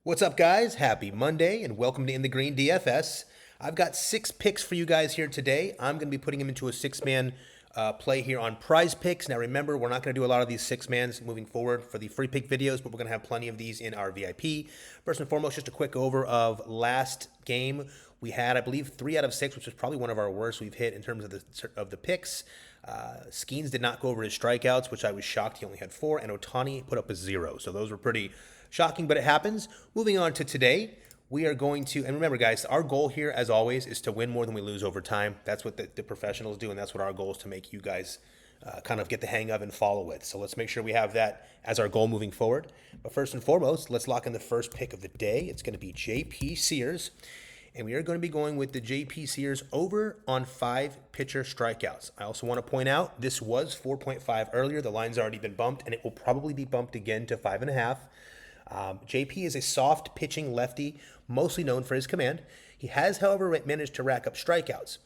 What's up, guys? Happy Monday and welcome to In the Green DFS. I've got 6 picks for you guys here today. I'm going to be putting them into a 6-man play here on Prizepicks. Now, remember, we're not going to do a lot of these 6-mans moving forward for the free pick videos, but we're going to have plenty of these in our VIP. First and foremost, just a quick over of last game. We had, I believe, 3 out of 6, which was probably one of our worst we've hit in terms of the picks. Skeens did not go over his strikeouts, which I was shocked. He only had 4, and Ohtani put up a 0. So those were pretty shocking, but it happens. Moving on to today, we are going to, and remember, guys, our goal here, as always, is to win more than we lose over time. That's what the professionals do, and that's what our goal is to make you guys kind of get the hang of and follow with. So let's make sure we have that as our goal moving forward. But first and foremost, let's lock in the first pick of the day. It's going to be JP Sears. And we are going to be going with the JP Sears over on 5 pitcher strikeouts. I also want to point out this was 4.5 earlier. The line's already been bumped, and it will probably be bumped again to 5.5. JP is a soft pitching lefty, mostly known for his command. He has, however, managed to rack up strikeouts.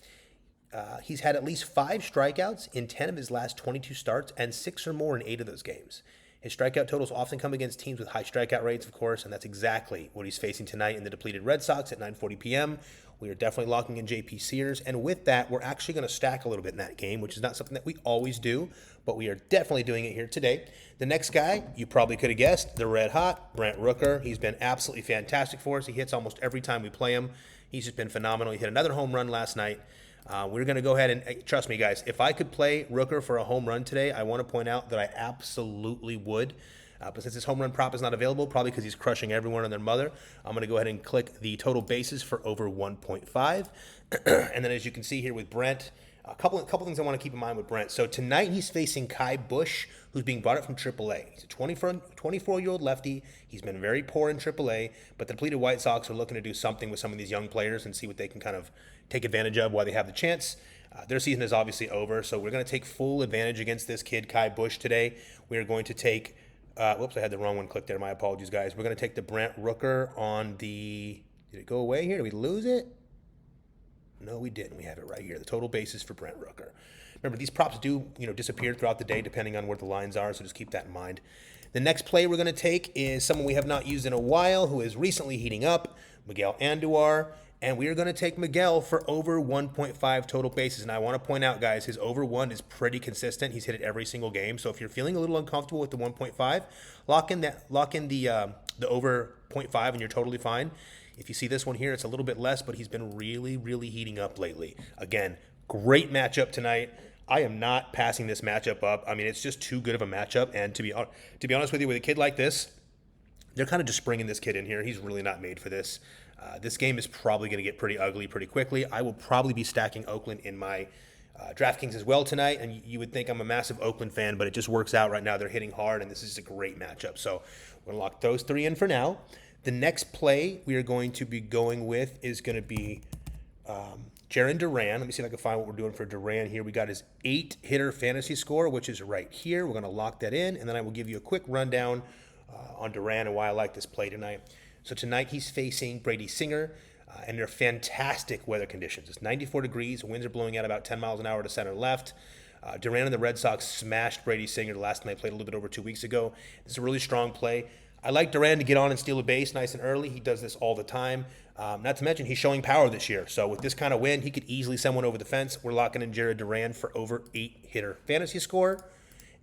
He's had at least 5 strikeouts in 10 of his last 22 starts and 6 or more in 8 of those games. His strikeout totals often come against teams with high strikeout rates, of course, and that's exactly what he's facing tonight in the depleted Red Sox at 9:40 p.m. We are definitely locking in JP Sears, and with that, we're actually going to stack a little bit in that game, which is not something that we always do, but we are definitely doing it here today. The next guy, you probably could have guessed, the red hot, Brent Rooker. He's been absolutely fantastic for us. He hits almost every time we play him. He's just been phenomenal. He hit another home run last night. We're going to go ahead and, trust me, guys, if I could play Rooker for a home run today, I want to point out that I absolutely would. But since his home run prop is not available, probably because he's crushing everyone and their mother, I'm going to go ahead and click the total bases for over 1.5. And then as you can see here with Brent, a couple things I want to keep in mind with Brent. So tonight he's facing Kai Bush, who's being brought up from AAA. He's a 24-year-old lefty. He's been very poor in AAA, but the depleted White Sox are looking to do something with some of these young players and see what they can kind of take advantage of while they have the chance. Their season is obviously over, so we're going to take full advantage against this kid, Kai Bush, today. We are going to take, whoops, I had the wrong one clicked there. My apologies, guys. We're going to take the Brent Rooker on the, did it go away here? Did we lose it? No, we didn't. We have it right here. The total basis for Brent Rooker. Remember, these props do, disappear throughout the day depending on where the lines are, so just keep that in mind. The next play we're going to take is someone we have not used in a while who is recently heating up, Miguel Andujar, and we are going to take Miguel for over 1.5 total bases. And I want to point out, guys, his over 1 is pretty consistent. He's hit it every single game. So if you're feeling a little uncomfortable with the 1.5, lock in the over 0.5 and you're totally fine. If you see this one here, it's a little bit less, but he's been really, really heating up lately. Again, great matchup tonight. I am not passing this matchup up. I mean, it's just too good of a matchup. And to be honest with you, with a kid like this, they're kind of just bringing this kid in here. He's really not made for this. This game is probably going to get pretty ugly pretty quickly. I will probably be stacking Oakland in my DraftKings as well tonight. And you would think I'm a massive Oakland fan, but it just works out right now. They're hitting hard, and this is a great matchup. So we're going to lock those 3 in for now. The next play we are going to be going with is going to be Jarren Duran. Let me see if I can find what we're doing for Duran here. We got his 8-hitter fantasy score, which is right here. We're going to lock that in, and then I will give you a quick rundown on Duran and why I like this play tonight. So tonight he's facing Brady Singer, and they're fantastic weather conditions. It's 94 degrees. Winds are blowing at about 10 miles an hour to center left. Duran and the Red Sox smashed Brady Singer the last time they played a little bit over 2 weeks ago. It's a really strong play. I like Duran to get on and steal a base nice and early. He does this all the time. Not to mention, he's showing power this year. So with this kind of wind, he could easily send one over the fence. We're locking in Jarren Duran for over 8-hitter fantasy score.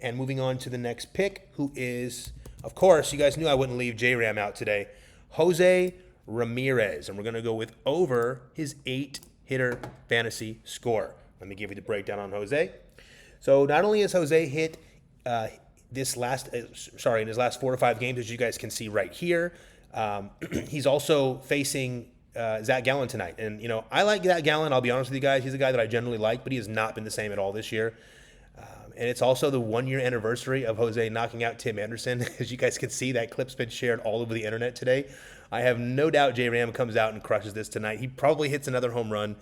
And moving on to the next pick, who is, of course, you guys knew I wouldn't leave J-Ram out today, Jose Ramirez. And we're going to go with over his 8-hitter fantasy score. Let me give you the breakdown on Jose. So not only has Jose hit in his last 4 to 5 games, as you guys can see right here, he's also facing Zach Gallen tonight. And, I like Zach Gallen. I'll be honest with you guys. He's a guy that I generally like, but he has not been the same at all this year. And it's also the 1-year anniversary of Jose knocking out Tim Anderson. As you guys can see, that clip's been shared all over the internet today. I have no doubt J-Ram comes out and crushes this tonight. He probably hits another home run.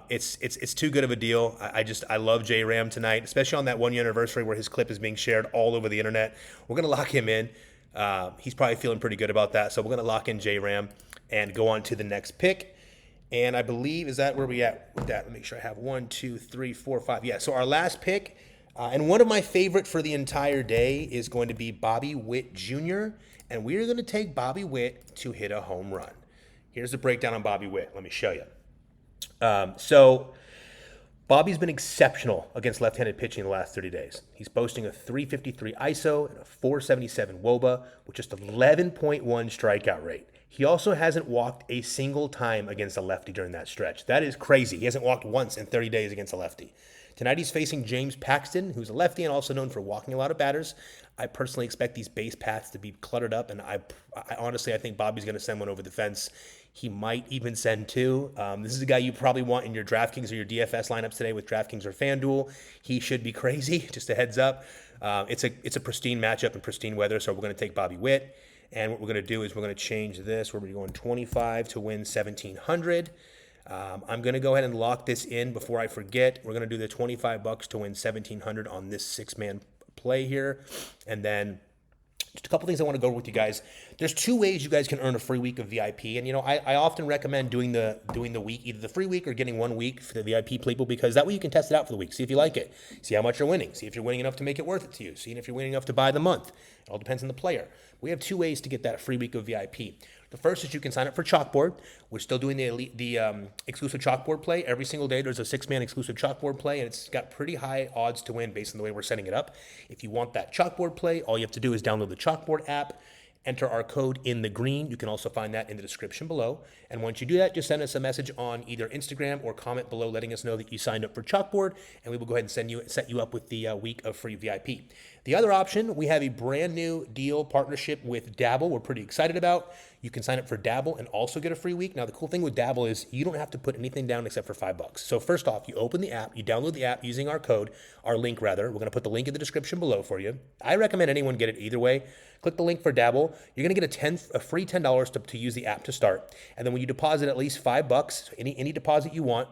It's too good of a deal. I love J-Ram tonight, especially on that 1-year anniversary where his clip is being shared all over the internet. We're going to lock him in. He's probably feeling pretty good about that. So we're going to lock in J-Ram and go on to the next pick. And I believe, is that where we at with that? Let me make sure I have 1, 2, 3, 4, 5. Yeah, so our last pick, and one of my favorite for the entire day is going to be Witt Jr. and we're going to take Bobby Witt to hit a home run. Here's the breakdown on Bobby Witt. Let me show you. So Bobby's been exceptional against left-handed pitching in the last 30 days. He's boasting a 353 ISO and a 477 WOBA with just 11.1 strikeout rate. He also hasn't walked a single time against a lefty during that stretch. That is crazy. He hasn't walked once in 30 days against a lefty. Tonight he's facing James Paxton, who's a lefty and also known for walking a lot of batters. I personally expect these base paths to be cluttered up, and I honestly think Bobby's going to send one over the fence. He might even send two. This is a guy you probably want in your DraftKings or your DFS lineups today with DraftKings or FanDuel. He should be crazy, just a heads up. It's a pristine matchup in pristine weather, so we're going to take Bobby Witt. And what we're going to do is we're going to change this. We're going 25 to win 1,700. I'm going to go ahead and lock this in before I forget. We're going to do the $25 to win 1,700 on this six-man play here. And then just a couple things I want to go over with you guys. There's two ways you guys can earn a free week of VIP. And, I often recommend doing the week, either the free week or getting 1 week for the VIP people, because that way you can test it out for the week. See if you like it. See how much you're winning. See if you're winning enough to make it worth it to you. See if you're winning enough to buy the month. It all depends on the player. We have two ways to get that free week of VIP. The first is you can sign up for Chalkboard. We're still doing the exclusive Chalkboard play. Every single day there's a six-man exclusive Chalkboard play, and it's got pretty high odds to win based on the way we're setting it up. If you want that Chalkboard play, all you have to do is download the Chalkboard app, enter our code in the green. You can also find that in the description below. And once you do that, just send us a message on either Instagram or comment below letting us know that you signed up for Chalkboard, and we will go ahead and set you up with the week of free VIP. The other option, we have a brand new deal partnership with Dabble we're pretty excited about. You can sign up for Dabble and also get a free week. Now, the cool thing with Dabble is you don't have to put anything down except for $5. So first off, you open the app, you download the app using our link. We're going to put the link in the description below for you. I recommend anyone get it either way. Click the link for Dabble. You're going to get a free $10 to use the app to start. And then when you deposit at least $5, any deposit you want,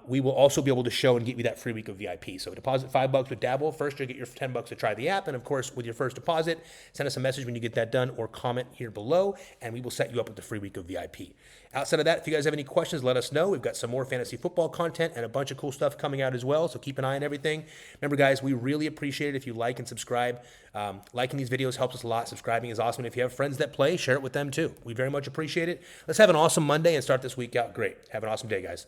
we will also be able to show and give you that free week of VIP. So deposit $5 with Dabble. First, you'll get your $10 to try the app. And of course, with your first deposit, send us a message when you get that done or comment here below, and we will set you up with the free week of VIP. Outside of that, if you guys have any questions, let us know. We've got some more fantasy football content and a bunch of cool stuff coming out as well. So keep an eye on everything. Remember, guys, we really appreciate it if you like and subscribe. Liking these videos helps us a lot. Subscribing is awesome. And if you have friends that play, share it with them too. We very much appreciate it. Let's have an awesome Monday and start this week out great. Have an awesome day, guys.